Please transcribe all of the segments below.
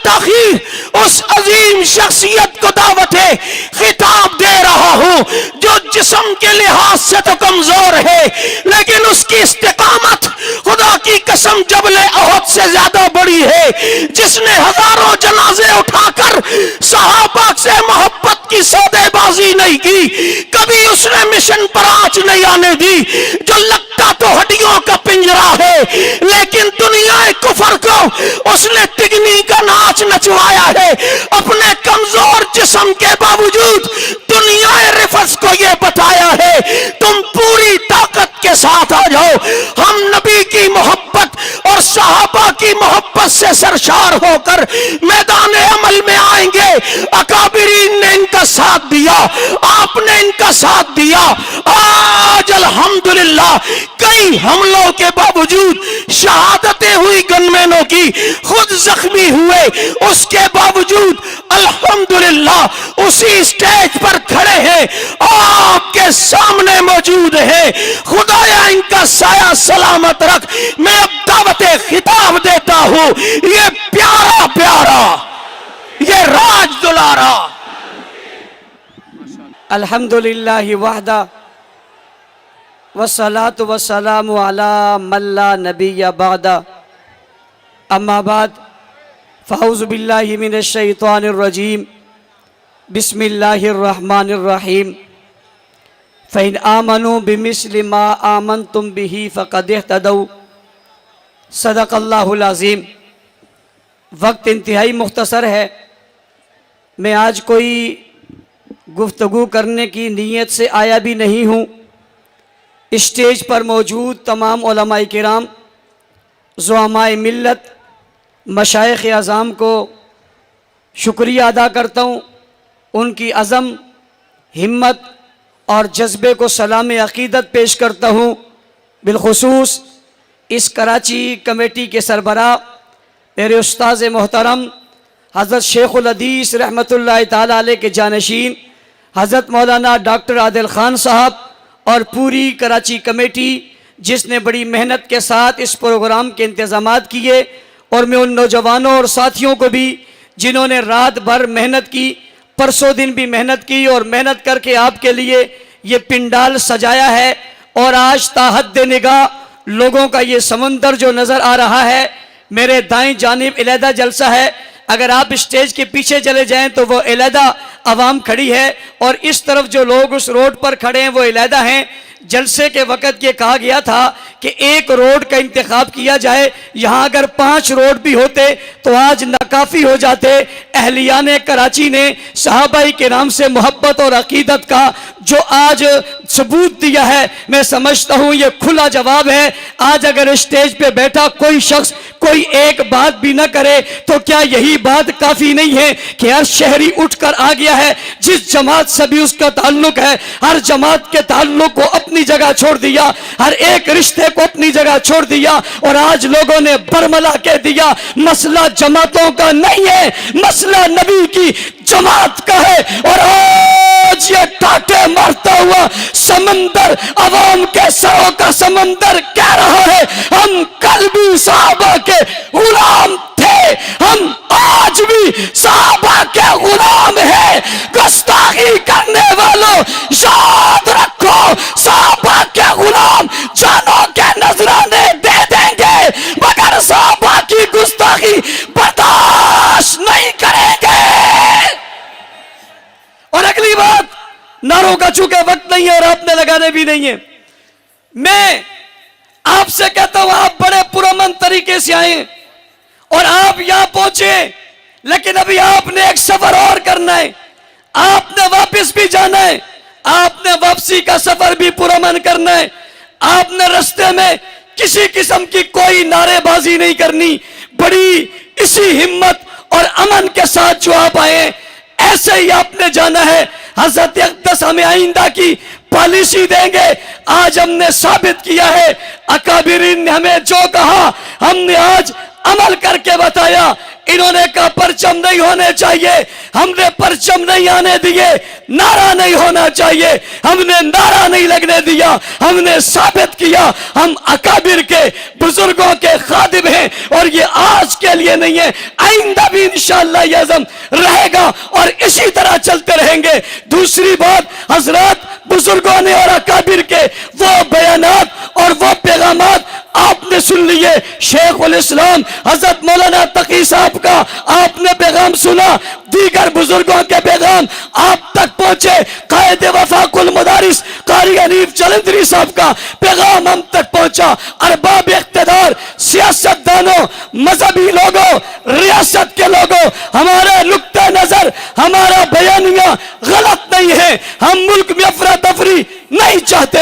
تاخیر اس عظیم شخصیت کو دعوت خطاب دے رہا ہوں جو جسم کے لحاظ سے تو کمزور ہے لیکن اس کی استقامت خدا کی قسم جبل احد سے زیادہ بڑی ہے، جس نے ہزاروں جنازے اٹھا کر صحابہ سے محبت کی سودے بازی نہیں کی، کبھی اس نے مشن پر آنچ نہیں آنے دی، جو لگتا تو ہڈیوں کا پنجرا ہے لیکن دنیا کفر کو اس نے تگنی کا ناچ نچوایا ہے، اپنے کمزور جسم کے باوجود دنیا رفض کو یہ بتایا ہے تم پوری طاقت کے ساتھ آ جاؤ، ہم نبی کی محبت اور صحابہ کی محبت سے سرشار ہو کر میدان عمل میں آئیں گے۔ اکابرین نے ان کا ساتھ دیا، آپ نے ان کا ساتھ دیا، آج الحمدللہ کئی حملوں کے باوجود شہادتیں ہوئی گنمینوں کی، خود زخمی ہوئے، اس کے باوجود الحمدللہ اسی سٹیج پر کھڑے ہیں، آپ کے سامنے موجود ہیں۔ خدایا ان کا سایہ سلامت رکھ۔ میں اب دعوت خطاب دیتا ہوں، یہ پیارا پیارا، یہ راج دلارا۔ الحمدللہ وحدہ والصلاة والسلام علی من لا نبی بعدہ، اما بعد فاعوذ باللہ من الشیطان الرجیم، بسم اللہ الرحمن الرحیم۔ فإن آمنوا بمثل ما آمنتم به فقد اهتدوا، صدق اللہ العظیم۔ وقت انتہائی مختصر ہے، میں آج کوئی گفتگو کرنے کی نیت سے آیا بھی نہیں ہوں۔ اسٹیج پر موجود تمام علماء کرام، زعماء ملت، مشائخ اعظام کو شکریہ ادا کرتا ہوں، ان کی عزم، ہمت اور جذبے کو سلام عقیدت پیش کرتا ہوں۔ بالخصوص اس کراچی کمیٹی کے سربراہ میرے استاذ محترم حضرت شیخ الحدیث رحمۃ اللہ تعالی علیہ کے جانشین حضرت مولانا ڈاکٹر عادل خان صاحب اور پوری کراچی کمیٹی جس نے بڑی محنت کے ساتھ اس پروگرام کے انتظامات کیے، اور میں ان نوجوانوں اور ساتھیوں کو بھی جنہوں نے رات بھر محنت کی، پرسوں دن بھی محنت کی اور محنت کر کے آپ کے لیے یہ پنڈال سجایا ہے، اور آج تا حد نگاہ لوگوں کا یہ سمندر جو نظر آ رہا ہے۔ میرے دائیں جانب علیحدہ جلسہ ہے، اگر آپ اسٹیج کے پیچھے چلے جائیں تو وہ علیحدہ عوام کھڑی ہے، اور اس طرف جو لوگ اس روڈ پر کھڑے ہیں وہ علیحدہ ہیں۔ جلسے کے وقت یہ کہا گیا تھا کہ ایک روڈ کا انتخاب کیا جائے، یہاں اگر 5 روڈ بھی ہوتے تو آج ناکافی ہو جاتے۔ اہلیان کراچی نے صحابہ کرام سے محبت اور عقیدت کا جو آج ثبوت دیا ہے، میں سمجھتا ہوں یہ کھلا جواب ہے۔ آج اگر اسٹیج پہ بیٹھا کوئی شخص کوئی ایک بات بھی نہ کرے تو کیا یہی بات کافی نہیں ہے کہ ہر شہری اٹھ کر آ گیا ہے، جس جماعت سے بھی اس کا تعلق ہے، ہر جماعت کے تعلق کو اپنی جگہ چھوڑ دیا، ہر ایک رشتے کو اپنی جگہ چھوڑ دیا، اور آج لوگوں نے برملا کہہ دیا مسئلہ جماعتوں کا نہیں ہے، مسئلہ نبی کی جماعت کا ہے۔ اور آج یہ ٹاٹے مارتا ہوا سمندر عوام کے سروں کا سمندر کہہ رہا ہے ہم کل بھی صحابہ کے غلام تھے، ہم آج بھی صحابہ کے غلام ہیں۔ گستاخی کرنے والوں یاد رکھو، صحابہ کے غلام جانوں کے نذرانے دے دیں گے مگر صحابہ کی گستاخی برداشت نہیں کریں گے۔ اور اگلی بات، نعروں کا چونکہ وقت نہیں ہے اور آپ نے لگانے بھی نہیں ہے، میں آپ سے کہتا ہوں آپ بڑے پرامن طریقے سے آئیں اور آپ یہاں پہنچے، لیکن ابھی آپ نے ایک سفر اور کرنا ہے، آپ نے واپس بھی جانا ہے، آپ نے واپسی کا سفر بھی پرامن کرنا ہے۔ آپ نے رستے میں کسی قسم کی کوئی نعرے بازی نہیں کرنی، بڑی اسی ہمت اور امن کے ساتھ جو آپ آئے ایسے ہی آپ نے جانا ہے۔ حضرت اقدس ہمیں آئندہ کی پالیسی دیں گے، آج ہم نے ثابت کیا ہے، اکابرین نے ہمیں جو کہا ہم نے آج عمل کر کے بتایا۔ انہوں نے کہا پرچم نہیں ہونے چاہیے، ہم نے پرچم نہیں آنے دیے، نعرہ نہیں ہونا چاہیے، ہم نے نعرہ نہیں لگنے دیا، ہم نے ثابت کیا ہم اکابر کے بزرگوں کے خادم ہیں، اور یہ آج کے لیے نہیں ہے، آئندہ بھی انشاءاللہ یہ عزم رہے گا اور اسی طرح چلتے رہیں گے۔ دوسری بات حضرات، بزرگوں نے اور اکابر کے وہ بیانات اور وہ پیغامات آپ نے سن لیے، شیخ الاسلام حضرت مولانا تقی صاحب کا آپ نے پیغام سنا، دیگر بزرگوں کے پیغام آپ تک پہنچے، قائد وفاق المدارس قاری حنیف جلندری صاحب کا پیغام ہم تک پہنچا، ارباب اقتدار، سیاست دانوں، مذہبی لوگوں، ریاست کے لوگوں، ہمارا نقطہ نظر، ہمارا بیانیہ غلط نہیں ہے، ہم ملک میں افراتفری نہیں چاہتے،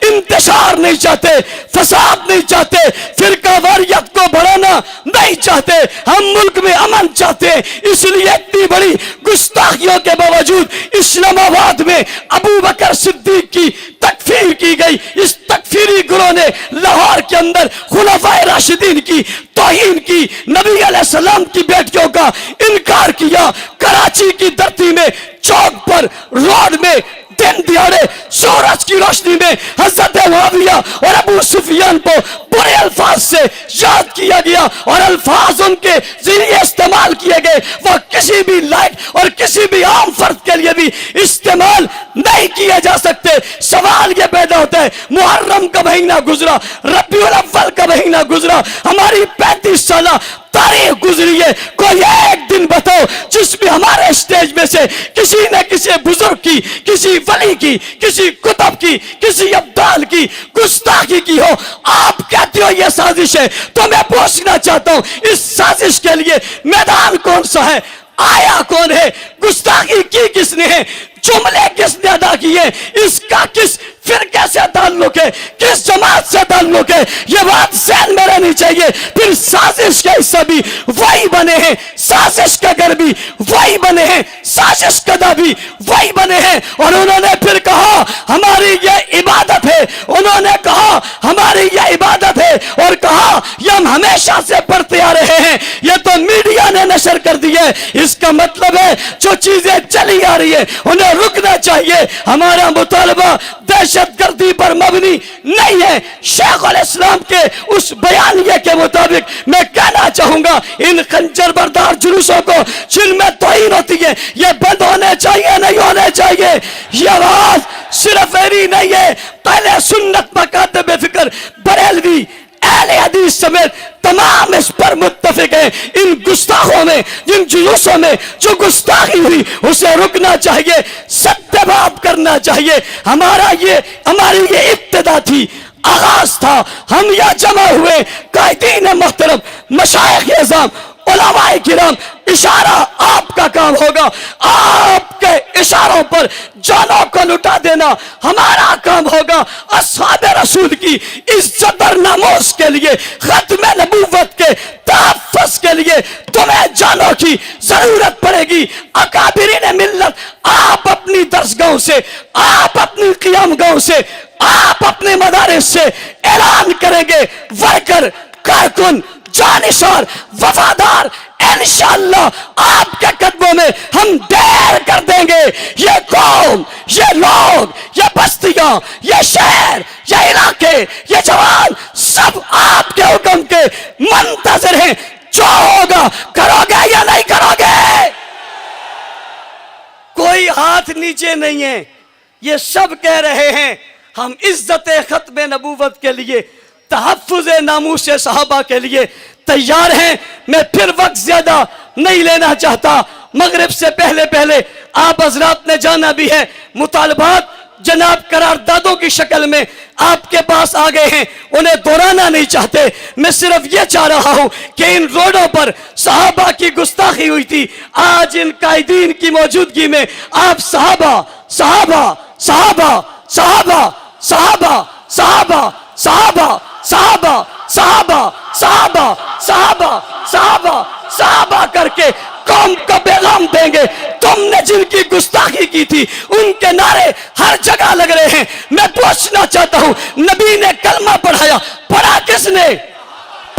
انتشار نہیں چاہتے، فساد نہیں چاہتے، فرقہ واریت کو بڑھانا نہیں چاہتے، ہم ملک میں امن چاہتے ہیں۔ اس لیے اتنی بڑی گستاخیوں کے باوجود اسلام آباد میں ابو بکر صدیق کی تکفیر کی گئی، اس تکفیری گروہ نے لاہور کے اندر خلفائے راشدین کی توہین کی، نبی علیہ السلام کی بیٹیوں کا انکار کیا، کراچی کی دھرتی میں چوک پر، روڈ میں، دن دیاڑے سورج کی روشنی میں حضرت معاویہ اور ابو سفیان کو برے الفاظ سے یاد کیا گیا، اور الفاظ ان کے ذریعے استعمال کیے گئے، وہ کسی بھی لائق اور کسی بھی عام فرد کے لیے بھی استعمال نہیں کیے جا سکتے۔ سوال یہ پیدا ہوتا ہے، محرم کا مہینہ گزرا، ربیع الاول کا مہینہ گزرا، ہماری 35 سالہ تاریخ گزری ہے، کوئی ایک دن بتاؤ جس میں ہمارے اسٹیج میں سے کسی نہ کسی بزرگ کی، کسی ولی کی، کسی کتب کی، کسی ابدال کی گستاخی کی ہو۔ آپ کہتے ہو یہ سازش ہے، تو میں پوچھنا چاہتا ہوں اس سازش کے لیے میدان کون سا ہے، آیا کون ہے، گستاخی کی کس نے ہے، جملے کس نے ادا کیے، اس کا کس فرقے سے تعلق ہے، کس جماعت سے تعلق ہے، یہ بات ذہن میں رہنی چاہیے۔ پھر سازش کا حصہ بھی وہی بنے ہیں، سازش کا گھر بھی وہی بنے ہیں، سازش کا دا بھی وہی بنے ہیں، اور انہوں نے پھر کہا ہماری یہ عبادت ہے، انہوں نے کہا ہماری یہ عبادت ہے، اور کہا یہ ہم ہمیشہ سے پڑھتے آ رہے ہیں، یہ تو میڈیا نے نشر کر دی ہے۔ اس کا مطلب ہے جو چیزیں چلی آ رہی ہے انہیں رکنا چاہیے۔ ہمارا مطالبہ دہشت گردی پر مبنی نہیں ہے۔ شیخ الاسلام کے اس بیانیے کے مطابق میں کہنا چاہوں گا ان خنجر بردار جلوسوں کو جن میں توہین ہوتی ہے یہ بند ہونے چاہیے، نہیں ہونے چاہیے۔ یہ آواز صرف میری نہیں ہے، پہلے سنت مکاتب فکر بریلوی اہل حدیث سمیت تمام اس پر متفق ہیں۔ ان گستاخوں میں، جن جلوسوں میں جو گستاخی ہوئی اسے رکنا چاہیے، ستیہ بات کرنا چاہیے۔ ہماری یہ ابتدا تھی، آغاز تھا، ہم یہاں جمع ہوئے، قائدین محترم، مشائخ اعظام، علماء کرام، اشارہ آپ کا کام ہوگا، آپ کے اشاروں پر جانوں کو لٹا دینا ہمارا کام ہوگا۔ اصحاب رسول کی عزت اور ناموس کے لیے، ختم نبوت کے تحفظ کے لیے تمہیں جانوں کی ضرورت پڑے گی۔ اکابرین ملت، آپ اپنی درسگاہوں سے، آپ اپنی قیام گاہوں سے، آپ اپنے مدارس سے اعلان کریں گے، ورکر، کارکن، جانشار، وفادار، انشاءاللہ آپ کے قدموں میں ہم دیر کر دیں گے۔ یہ قوم، یہ لوگ، یہ بستیاں، یہ شہر، یہ علاقے، یہ جوان سب آپ کے حکم کے منتظر ہیں۔ جو ہوگا کرو گے یا نہیں کرو گے؟ کوئی ہاتھ نیچے نہیں ہے، یہ سب کہہ رہے ہیں ہم عزت ختم نبوت کے لیے، تحفظ ناموس صحابہ کے لیے تیار ہیں۔ میں پھر وقت زیادہ نہیں لینا چاہتا، مغرب سے پہلے آپ حضرات نے جانا بھی ہے، مطالبات جناب قراردادوں کی شکل میں آپ کے پاس آ گئے ہیں، انہیں دہرانا نہیں چاہتے۔ میں صرف یہ چاہ رہا ہوں کہ ان روڈوں پر صحابہ کی گستاخی ہوئی تھی، آج ان قائدین کی موجودگی میں آپ صحابہ صحابہ صحابہ صحابہ صحابہ صحابہ صحابہ صحابہ صحابہ صحابہ صحابہ صحابہ صحابہ کر کے قوم کا پیغام دیں گے۔ تم نے جن کی گستاخی کی تھی ان کے نعرے ہر جگہ لگ رہے ہیں۔ میں پوچھنا چاہتا ہوں، نبی نے کلمہ پڑھایا، پڑھا کس نے؟